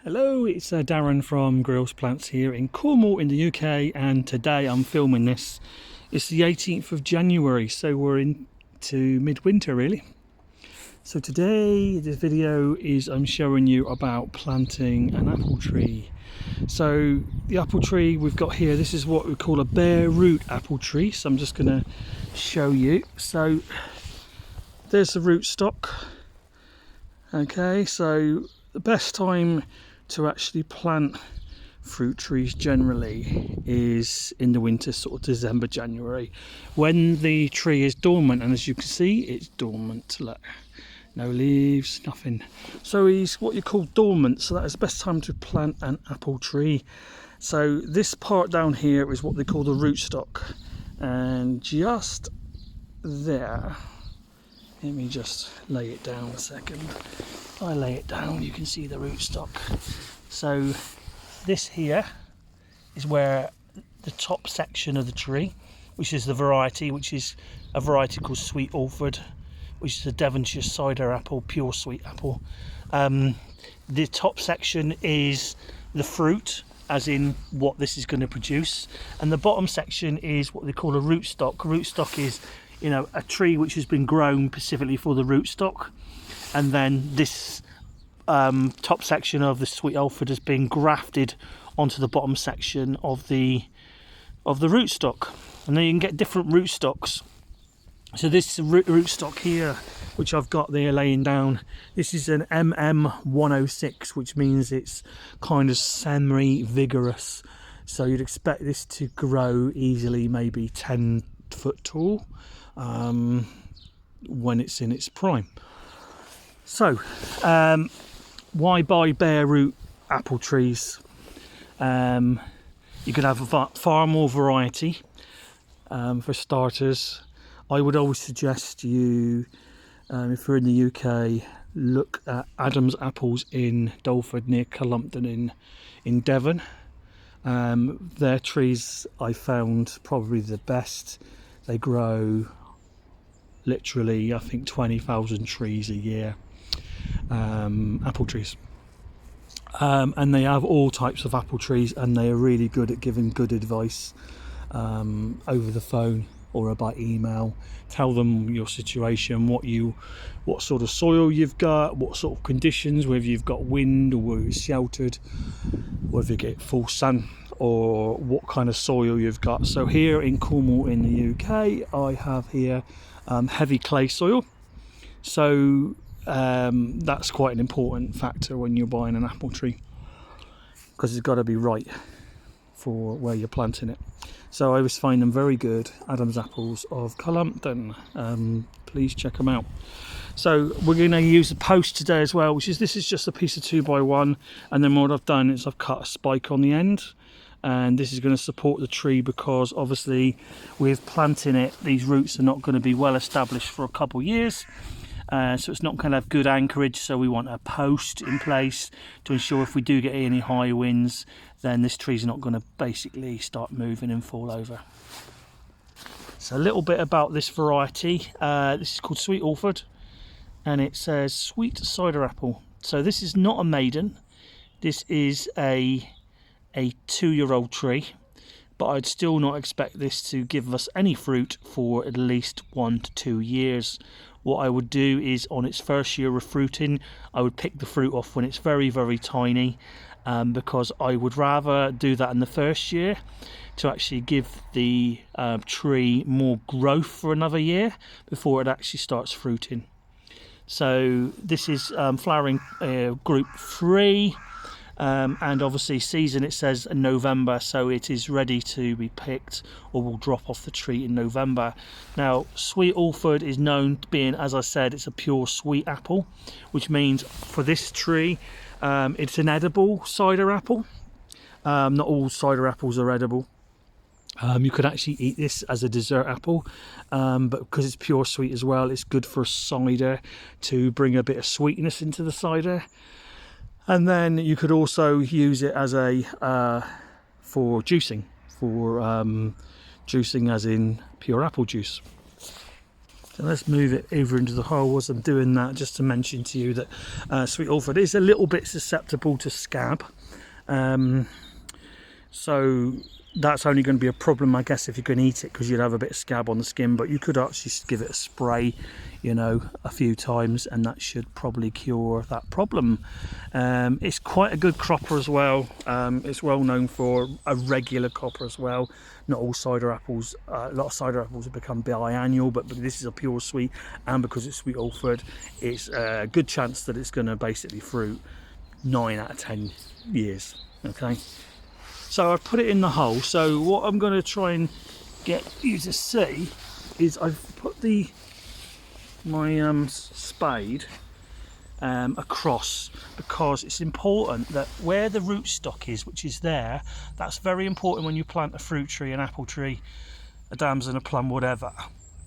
Hello, it's Darren from Grills Plants here in Cornwall in the UK, and today I'm filming this. It's the 18th of January, so we're into midwinter really. So today this video is I'm showing you about planting an apple tree. So the apple tree we've got here, this is what we call a bare root apple tree, so I'm just going to show you. So there's the root stock. Okay, so the best time to actually plant fruit trees generally is in the winter, sort of December, January, when the tree is dormant, and as you can see it's dormant. Look, no leaves, nothing. So he's what you call dormant, so that is the best time to plant an apple tree. So this part down here is what they call the rootstock, and just there, let me just lay it down a second. If I lay it down, you can see the rootstock. So this here is where the top section of the tree, which is the variety, which is a variety called sweet alford, which is a Devonshire cider apple, pure sweet apple. The top section is the fruit, as in what this is going to produce, and the bottom section is what they call a rootstock. Rootstock is, you know, a tree which has been grown specifically for the rootstock, and then this top section of the sweet alford has been grafted onto the bottom section of the rootstock, and then you can get different rootstocks. So this rootstock here, which I've got there laying down, this is an MM106, which means it's kind of semi-vigorous. So you'd expect this to grow easily, maybe 10 foot tall, when it's in its prime. So why buy bare root apple trees? You could have far more variety. For starters, I would always suggest you, if you're in the UK, look at Adam's apples in Dalford near Columpton in Devon. Their trees I found probably the best. They grow literally, I think, 20,000 trees a year, apple trees. And they have all types of apple trees, and they are really good at giving good advice over the phone or by email. Tell them your situation, what sort of soil you've got, what sort of conditions, whether you've got wind or whether it's sheltered, whether you get full sun, or what kind of soil you've got. So here in Cornwall in the UK, I have here heavy clay soil. So that's quite an important factor when you're buying an apple tree, because it's got to be right for where you're planting it. So I always find them very good, Adam's apples of Columpton. Please check them out. So we're going to use a post today as well, this is just a piece of 2x1, and then what I've done is I've cut a spike on the end, and this is going to support the tree, because obviously with planting it, these roots are not going to be well established for a couple of years. So it's not going to have good anchorage, so we want a post in place to ensure if we do get any high winds, then this tree's not going to basically start moving and fall over. So a little bit about this variety. This is called sweet alford, and it says sweet cider apple. So this is not a maiden. This is a 2-year-old tree, but I'd still not expect this to give us any fruit for at least 1 to 2 years. What I would do is, on its first year of fruiting, I would pick the fruit off when it's very, very tiny, because I would rather do that in the first year to actually give the tree more growth for another year before it actually starts fruiting. So this is flowering group 3. And obviously season, it says in November, so it is ready to be picked or will drop off the tree in November. Now sweet alford is known to being, as I said, it's a pure sweet apple, which means for this tree it's an edible cider apple. Not all cider apples are edible. You could actually eat this as a dessert apple, but because it's pure sweet as well, it's good for cider to bring a bit of sweetness into the cider. And then you could also use it as a for juicing, juicing as in pure apple juice. So let's move it over into the hole. As I'm doing that, just to mention to you that sweet alford is a little bit susceptible to scab. So that's only going to be a problem, I guess, if you're going to eat it, because you'd have a bit of scab on the skin. But you could actually give it a spray, you know, a few times, and that should probably cure that problem. It's quite a good cropper as well. It's well known for a regular cropper as well. Not all cider apples, a lot of cider apples have become biannual, but this is a pure sweet, and because it's sweet alford, it's a good chance that it's going to basically fruit 9 out of 10 years. Okay. So I've put it in the hole. So what I'm going to try and get you to see is I've put my spade across, because it's important that where the rootstock is, which is there, that's very important when you plant a fruit tree, an apple tree, a damson, a plum, whatever,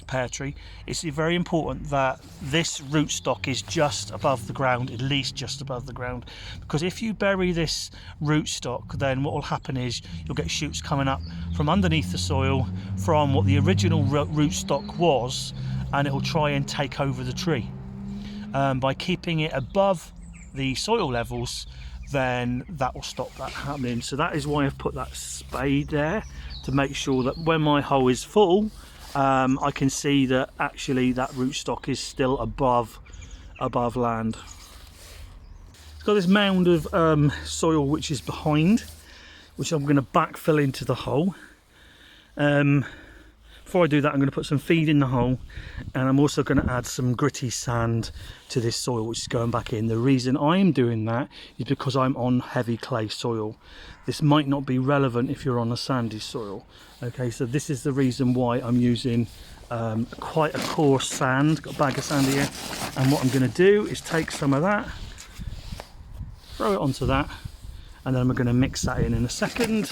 pear tree. It's very important that this rootstock is just above the ground, at least just above the ground, because if you bury this rootstock, then what will happen is you'll get shoots coming up from underneath the soil from what the original rootstock was, and it will try and take over the tree. By keeping it above the soil levels, then that will stop that happening. So that is why I've put that spade there, to make sure that when my hole is full, I can see that actually that rootstock is still above land. It's got this mound of soil which is behind, which I'm going to backfill into the hole. Before I do that, I'm going to put some feed in the hole, and I'm also going to add some gritty sand to this soil, which is going back in. The reason I'm doing that is because I'm on heavy clay soil. This might not be relevant if you're on a sandy soil. Okay, so this is the reason why I'm using quite a coarse sand. Got a bag of sand here, and what I'm going to do is take some of that, throw it onto that, and then we're going to mix that in a second.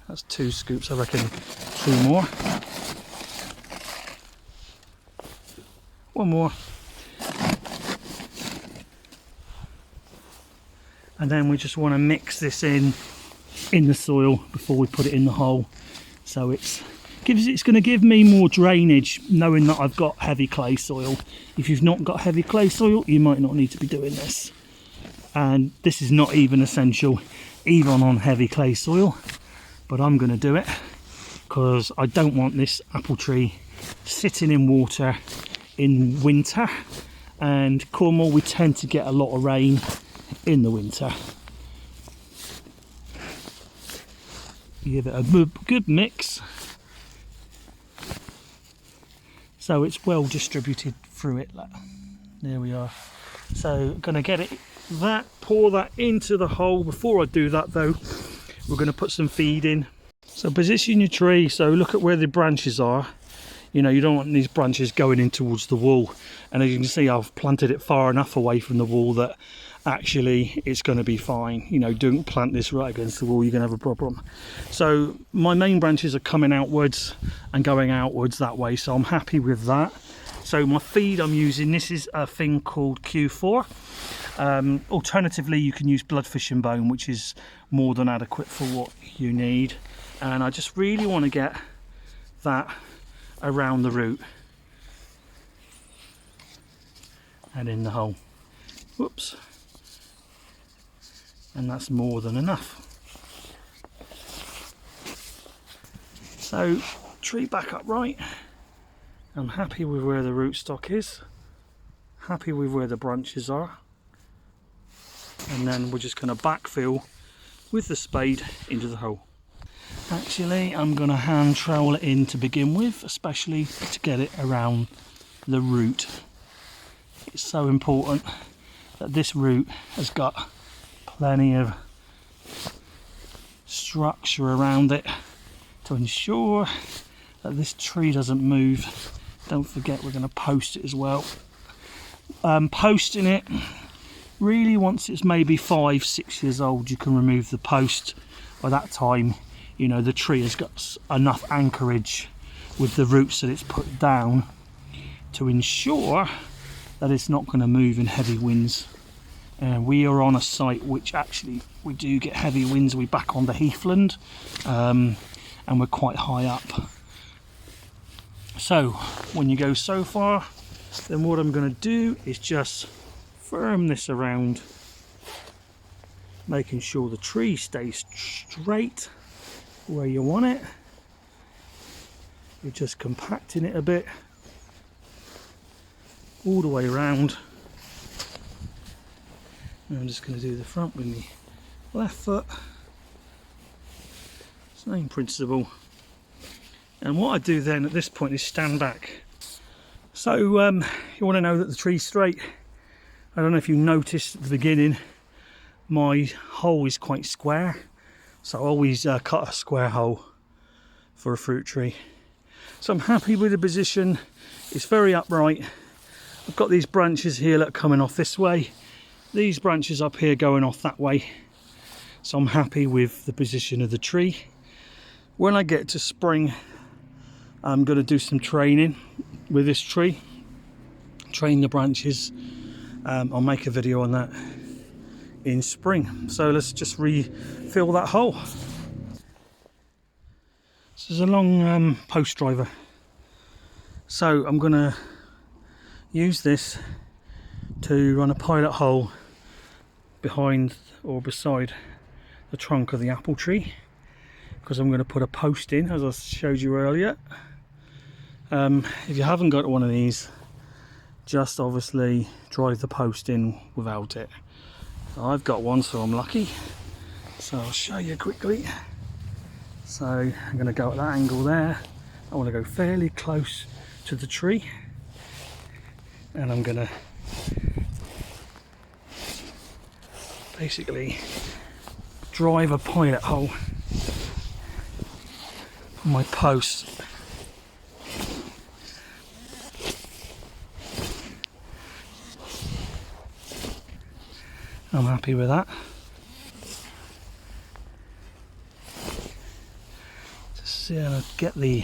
That's 2 scoops, I reckon 2 more. 1 more. And then we just want to mix this in the soil before we put it in the hole. So it's going to give me more drainage, knowing that I've got heavy clay soil. If you've not got heavy clay soil, you might not need to be doing this. And this is not even essential, even on heavy clay soil. But I'm going to do it because I don't want this apple tree sitting in water in winter, and Cornwall, we tend to get a lot of rain in the winter. Give it a good mix so it's well distributed through it. There we are. So going to get it pour that into the hole. Before I do that though, we're going to put some feed in. So position your tree, so look at where the branches are. You know, you don't want these branches going in towards the wall, and as you can see, I've planted it far enough away from the wall that actually it's going to be fine. You know, don't plant this right against the wall, you're going to have a problem. So my main branches are coming outwards and going outwards that way, so I'm happy with that. So my feed I'm using, this is a thing called Q4. Alternatively, you can use bloodfish and bone, which is more than adequate for what you need. And I just really want to get that around the root and in the hole. Whoops. And that's more than enough. So tree back upright. I'm happy with where the rootstock is, happy with where the branches are, and then we're just going to backfill with the spade into the hole. Actually, I'm going to hand trowel it in to begin with, especially to get it around the root. It's so important that this root has got plenty of structure around it to ensure that this tree doesn't move. Don't forget, we're going to post it as well. Posting it, really once it's maybe 5-6 years old, you can remove the post. By that time, you know, the tree has got enough anchorage with the roots that it's put down to ensure that it's not going to move in heavy winds. We are on a site which actually we do get heavy winds. We're back on the heathland, and we're quite high up. So when you go so far, then what I'm going to do is just firm this around, making sure the tree stays straight where you want it. You're just compacting it a bit all the way around. And I'm just going to do the front with the left foot. Same principle. And what I do then at this point is stand back. So you want to know that the tree's straight. I don't know if you noticed at the beginning, my hole is quite square. So I always cut a square hole for a fruit tree. So I'm happy with the position. It's very upright. I've got these branches here that are coming off this way. These branches up here going off that way. So I'm happy with the position of the tree. When I get to spring, I'm going to do some training with this tree. Train the branches. I'll make a video on that in spring. So let's just refill that hole. This is a long post driver. So I'm going to use this to run a pilot hole behind or beside the trunk of the apple tree, because I'm going to put a post in, as I showed you earlier. If you haven't got one of these, just obviously drive the post in without it. I've got one, so I'm lucky. So I'll show you quickly. So I'm going to go at that angle there. I want to go fairly close to the tree, and I'm going to basically drive a pilot hole on my post. I'm happy with that. Just get the,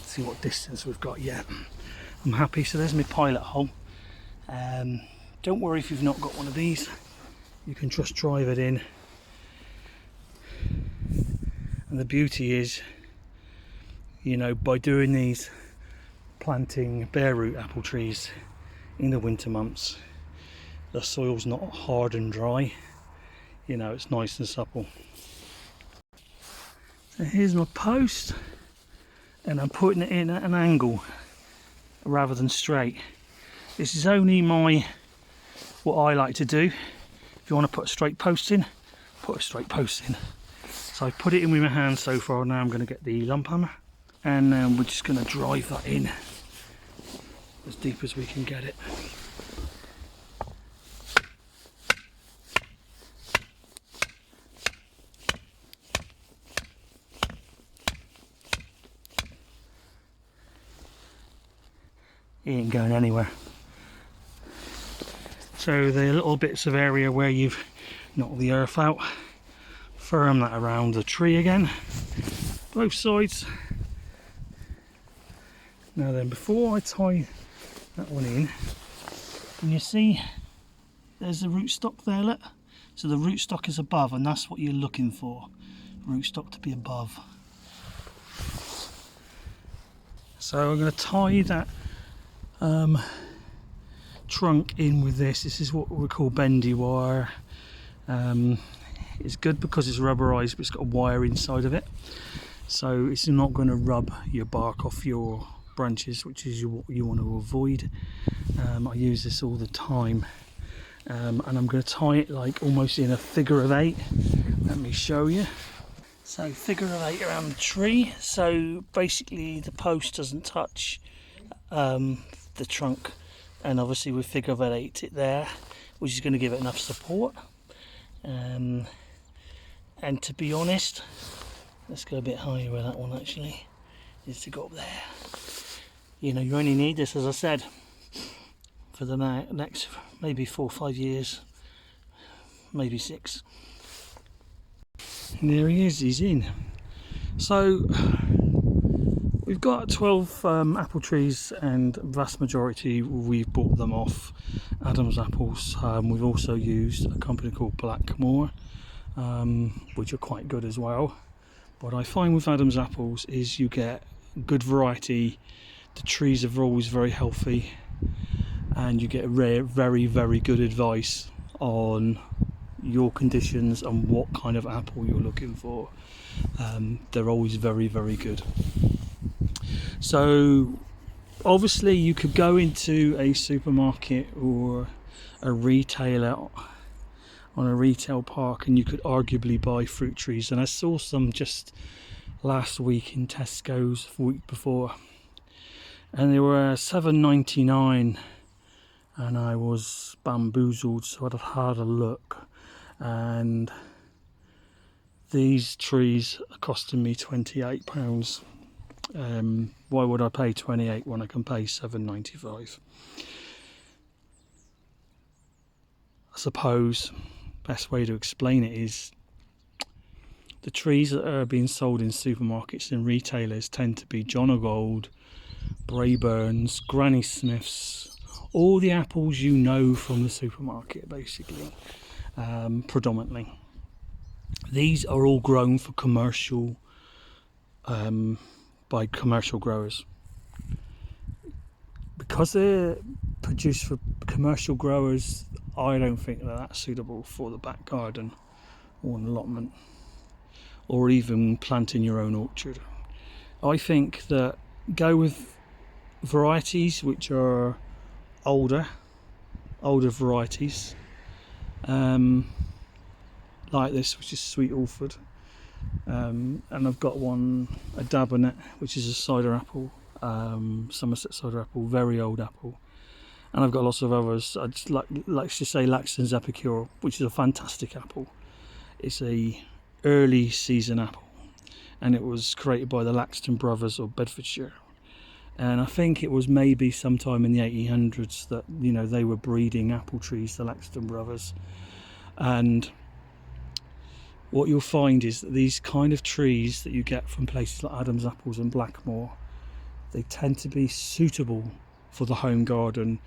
see what distance we've got yet. I'm happy. So there's my pilot hole. Don't worry if you've not got one of these. You can just drive it in. And the beauty is, you know, by doing these, planting bare root apple trees in the winter months, the soil's not hard and dry, you know, it's nice and supple. So here's my post, and I'm putting it in at an angle rather than straight. This is only what I like to do. If you want to put a straight post in, put a straight post in. So I put it in with my hand so far. Now I'm going to get the lump hammer, and then we're just going to drive that in as deep as we can get it. It ain't going anywhere. So the little bits of area where you've knocked the earth out, firm that around the tree again, both sides. Now then, before I tie that one in, can you see there's the rootstock there, look? So the rootstock is above, and that's what you're looking for, rootstock to be above. So I'm going to tie that trunk in with this. This is what we call bendy wire. It's good because it's rubberized, but it's got a wire inside of it, so it's not going to rub your bark off your branches, which is what you want to avoid. I use this all the time, and I'm going to tie it like almost in a figure of 8. Let me show you. So figure of 8 around the tree, so basically the post doesn't touch the trunk, and obviously with figure of 8 it there, which is going to give it enough support. And to be honest, let's go a bit higher with that one actually, is to go up there. You know, you only need this, as I said, for the next maybe 4 or 5 years, maybe 6. And there he is, he's in. So we've got 12 apple trees, and vast majority we've bought them off Adam's Apples. We've also used a company called Blackmore, which are quite good as well. What I find with Adam's Apples is you get good variety The trees are always very healthy, and you get very, very good advice on your conditions and what kind of apple you're looking for. They're always very, very good. So obviously you could go into a supermarket or a retailer on a retail park and you could arguably buy fruit trees, and I saw some just last week in Tesco's the week before, and they were $7.99, and I was bamboozled, so I'd had a look, and these trees are costing me £28. Why would I pay 28 when I can pay 7.95? I suppose best way to explain it is the trees that are being sold in supermarkets and retailers tend to be John O'Gold, Braeburns, Granny Smiths, all the apples you know from the supermarket, basically, predominantly. These are all grown for commercial, by commercial growers. Because they're produced for commercial growers, I don't think they're that suitable for the back garden or an allotment, or even planting your own orchard. I think that go with varieties which are older varieties, like this, which is sweet Alford, and I've got a Dabonet, which is a cider apple, Somerset cider apple, very old apple, and I've got lots of others. I just like to say Laxton's Epicure, which is a fantastic apple. It's a early season apple, and it was created by the Laxton brothers of Bedfordshire, and I think it was maybe sometime in the 1800s that they were breeding apple trees, the Laxton brothers. And what you'll find is that these kind of trees that you get from places like Adams Apples and Blackmore, they tend to be suitable for the home garden.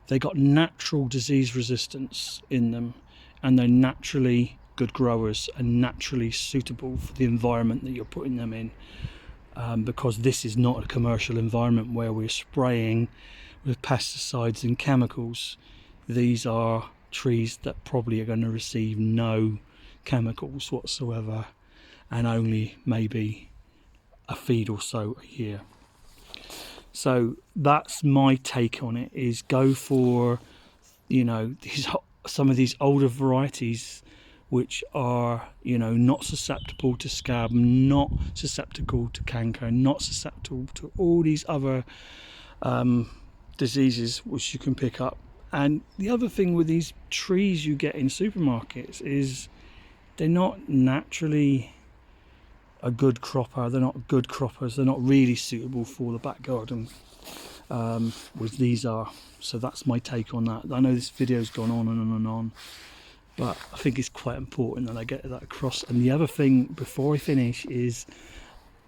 They got natural disease resistance in them, and they're naturally good growers and naturally suitable for the environment that you're putting them in, because this is not a commercial environment where we're spraying with pesticides and chemicals. These are trees that probably are going to receive no chemicals whatsoever, and only maybe a feed or so a year. So that's my take on it, is go for some of these older varieties which are not susceptible to scab, not susceptible to canker, not susceptible to all these other diseases which you can pick up. And the other thing with these trees you get in supermarkets is they're not naturally a good cropper. They're not good croppers. They're not really suitable for the back garden, whereas these are. So that's my take on that. I know this video's gone on and on and on, but I think it's quite important that I get that across. And the other thing before I finish is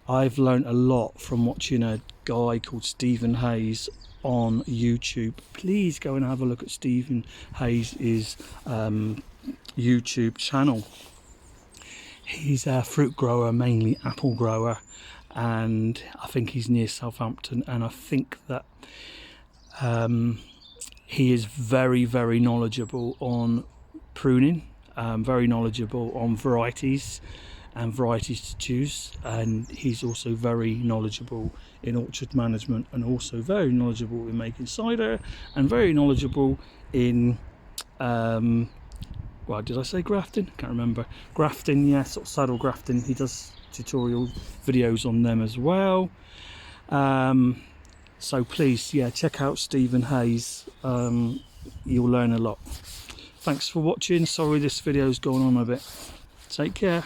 I've learned a lot from watching a guy called Stephen Hayes on YouTube. Please go and have a look at Stephen Hayes' YouTube channel. He's a fruit grower, mainly apple grower, and I think he's near Southampton, and I think that he is very, very knowledgeable on pruning, very knowledgeable on varieties and varieties to choose, and he's also very knowledgeable in orchard management, and also very knowledgeable in making cider, and very knowledgeable in well, did I say grafting? Can't remember. Grafting, yeah, sort of saddle grafting. He does tutorial videos on them as well. So please, yeah, check out Stephen Hayes. You'll learn a lot. Thanks for watching. Sorry this video's going on a bit. Take care.